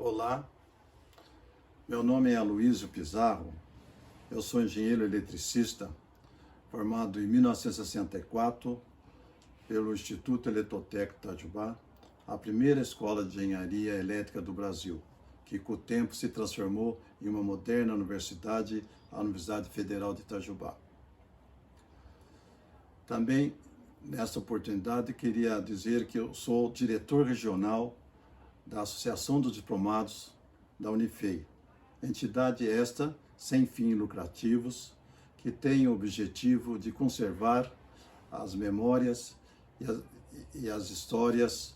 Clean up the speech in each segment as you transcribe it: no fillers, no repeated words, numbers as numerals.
Olá, meu nome é Aloísio Pizarro, eu sou engenheiro eletricista, formado em 1964 pelo Instituto Eletrotécnico Itajubá, a primeira escola de engenharia elétrica do Brasil, que com o tempo se transformou em uma moderna universidade, a Universidade Federal de Itajubá. Também, nessa oportunidade, queria dizer que eu sou diretor regional da Associação dos Diplomados da Unifei, entidade esta sem fins lucrativos, que tem o objetivo de conservar as memórias e as histórias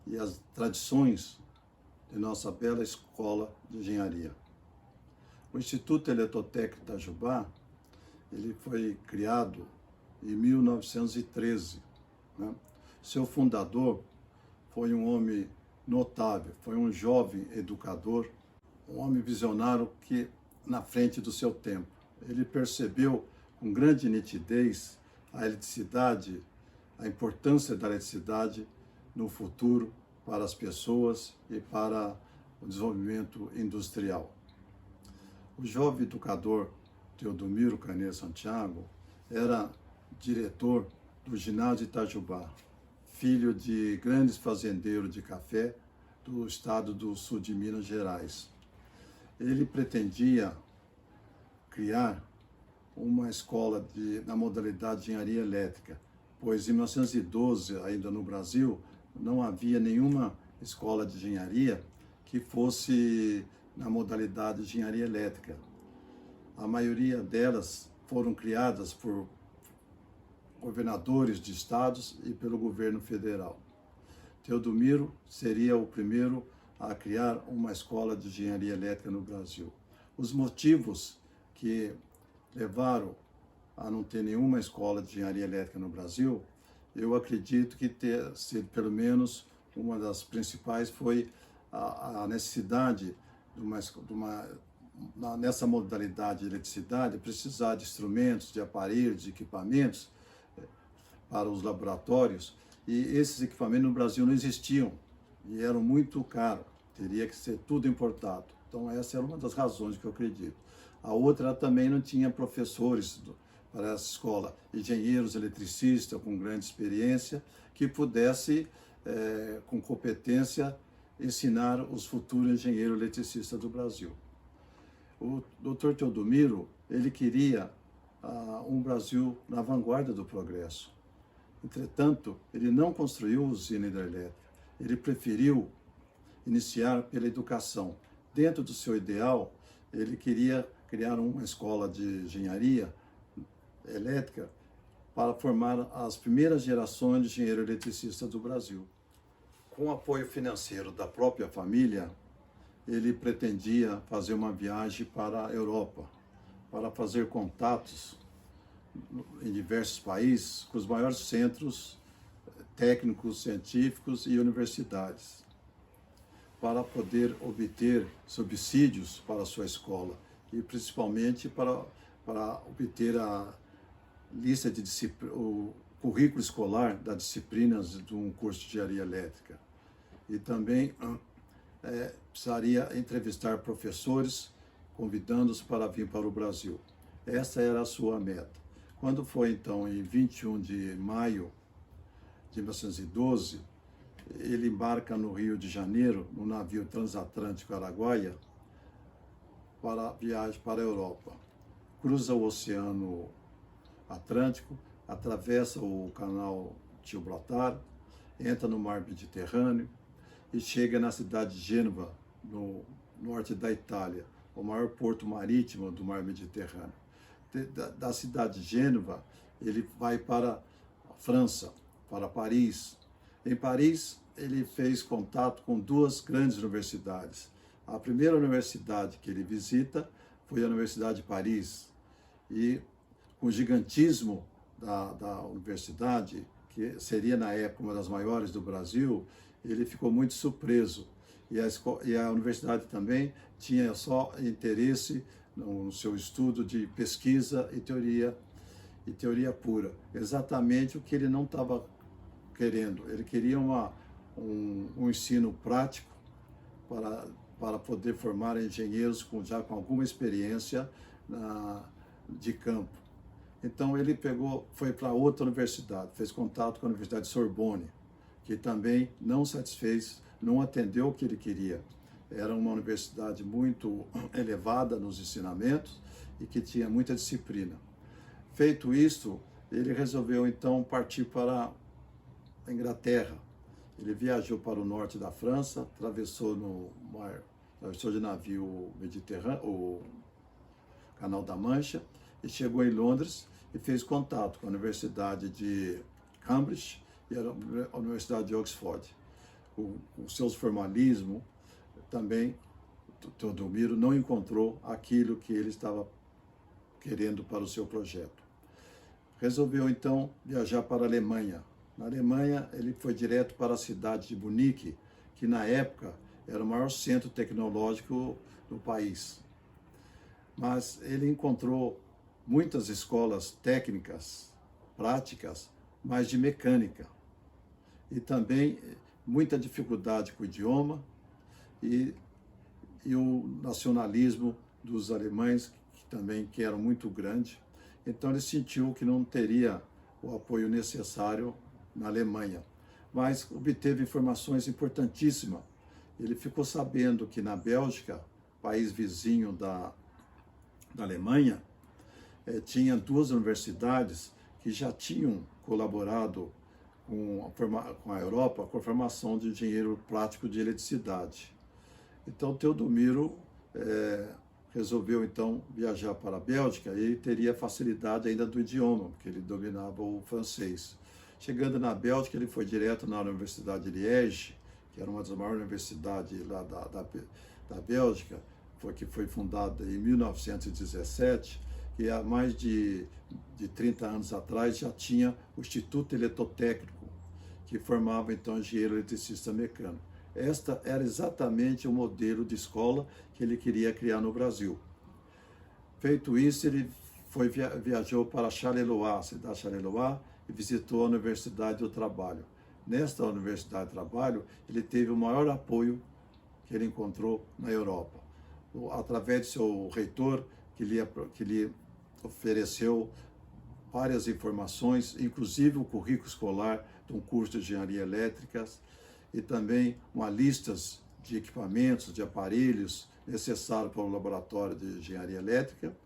e as tradições de nossa bela escola de engenharia. O Instituto Eletrotécnico Itajubá, ele foi criado em 1913. Né? Seu fundador foi um homem notável, foi um jovem educador, um homem visionário que na frente do seu tempo. Ele percebeu com grande nitidez a eletricidade, a importância da eletricidade no futuro para as pessoas e para o desenvolvimento industrial. O jovem educador Teodomiro Carneiro Santiago era diretor do ginásio Itajubá, filho de grandes fazendeiros de café do estado do sul de Minas Gerais. Ele pretendia criar uma escola na modalidade de engenharia elétrica, pois em 1912, ainda no Brasil, não havia nenhuma escola de engenharia que fosse na modalidade de engenharia elétrica. A maioria delas foram criadas por governadores de estados e pelo governo federal. Teodomiro seria o primeiro a criar uma escola de engenharia elétrica no Brasil. Os motivos que levaram a não ter nenhuma escola de engenharia elétrica no Brasil, eu acredito que ter sido pelo menos uma das principais foi a necessidade nessa modalidade de eletricidade, precisar de instrumentos, de aparelhos, de equipamentos para os laboratórios, e esses equipamentos no Brasil não existiam e eram muito caros, teria que ser tudo importado. Então essa era uma das razões que eu acredito. A outra, ela também não tinha professores para essa escola, engenheiros eletricistas com grande experiência, que pudesse, com competência, ensinar os futuros engenheiros eletricistas do Brasil. O Dr. Teodomiro, ele queria um Brasil na vanguarda do progresso. Entretanto, ele não construiu usina hidrelétrica, ele preferiu iniciar pela educação. Dentro do seu ideal, ele queria criar uma escola de engenharia elétrica para formar as primeiras gerações de engenheiros eletricistas do Brasil. Com o apoio financeiro da própria família, ele pretendia fazer uma viagem para a Europa, para fazer contatos em diversos países com os maiores centros técnicos, científicos e universidades, para poder obter subsídios para a sua escola e principalmente para obter a lista de o currículo escolar das disciplinas de um curso de engenharia elétrica. E também precisaria entrevistar professores, convidando-os para vir para o Brasil. Essa era a sua meta. Quando foi, então, em 21 de maio de 1912, ele embarca no Rio de Janeiro, no navio transatlântico Araguaia, para a viagem para a Europa. Cruza o Oceano Atlântico, atravessa o canal Gibraltar, entra no mar Mediterrâneo e chega na cidade de Gênova, no norte da Itália, o maior porto marítimo do mar Mediterrâneo. Da cidade de Gênova, ele vai para a França, para Paris. Em Paris, ele fez contato com duas grandes universidades. A primeira universidade que ele visita foi a Universidade de Paris. E com o gigantismo da universidade, que seria na época uma das maiores do Brasil, ele ficou muito surpreso. E a universidade também tinha só interesse no seu estudo de pesquisa e teoria pura. Exatamente o que ele não estava querendo. Ele queria um ensino prático para para poder formar engenheiros já com alguma experiência de campo. Então ele foi para outra universidade, fez contato com a Universidade de Sorbonne, que também não satisfez, não atendeu o que ele queria. Era uma universidade muito elevada nos ensinamentos e que tinha muita disciplina. Feito isso, ele resolveu então partir para a Inglaterra. Ele viajou para o norte da França, atravessou de navio o Mediterrâneo, o Canal da Mancha, e chegou em Londres e fez contato com a Universidade de Cambridge e a Universidade de Oxford. O seus formalismo também, Teodomiro não encontrou aquilo que ele estava querendo para o seu projeto. Resolveu então viajar para a Alemanha. Na Alemanha, ele foi direto para a cidade de Munique, que na época era o maior centro tecnológico do país. Mas ele encontrou muitas escolas técnicas, práticas, mas de mecânica. E também muita dificuldade com o idioma e o nacionalismo dos alemães, que era muito grande. Então ele sentiu que não teria o apoio necessário na Alemanha. Mas obteve informações importantíssimas. Ele ficou sabendo que na Bélgica, país vizinho da Alemanha, tinha duas universidades que já tinham colaborado com a Europa com a formação de engenheiro prático de eletricidade. Então Teodomiro resolveu então viajar para a Bélgica e ele teria facilidade ainda do idioma, porque ele dominava o francês. Chegando na Bélgica, ele foi direto na Universidade de Liège, que era uma das maiores universidades lá da Bélgica, que foi fundada em 1917, e há mais de 30 anos atrás já tinha o Instituto Eletrotécnico, que formava então engenheiro eletricista mecânico. Esta era exatamente o modelo de escola que ele queria criar no Brasil. Feito isso, ele viajou para Charleroi, a cidade de Charleroi, e visitou a Universidade do Trabalho. Nesta Universidade do Trabalho, ele teve o maior apoio que ele encontrou na Europa, através de seu reitor, que lhe ofereceu várias informações, inclusive o currículo escolar de um curso de engenharia elétrica e também uma lista de equipamentos, de aparelhos necessários para o laboratório de engenharia elétrica,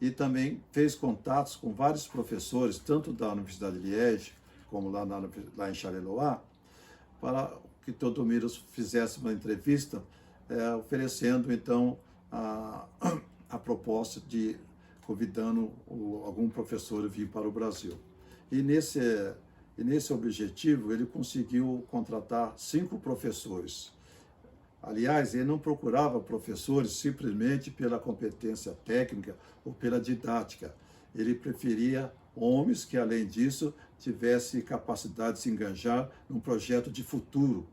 e também fez contatos com vários professores, tanto da Universidade de Liège, como lá em Charleroi, para que Teodomiro fizesse uma entrevista, oferecendo então a proposta de convidando algum professor a vir para o Brasil. E nesse objetivo, ele conseguiu contratar 5 professores. Aliás, ele não procurava professores simplesmente pela competência técnica ou pela didática. Ele preferia homens que, além disso, tivessem capacidade de se engajar num projeto de futuro,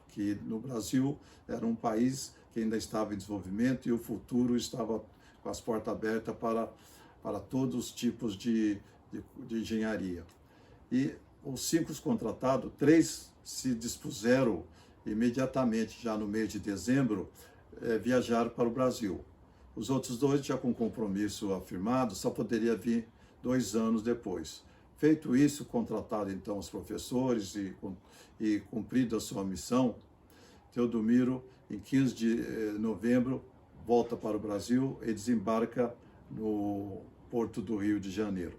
que no Brasil era um país que ainda estava em desenvolvimento e o futuro estava com as portas abertas para todos os tipos de engenharia. E os 5 contratados, 3 se dispuseram imediatamente, já no mês de dezembro, viajaram para o Brasil. Os outros 2, já com compromisso afirmado, só poderia vir 2 anos depois. Feito isso, contratado então os professores e cumprida a sua missão, Teodomiro, em 15 de novembro, volta para o Brasil e desembarca no Porto do Rio de Janeiro.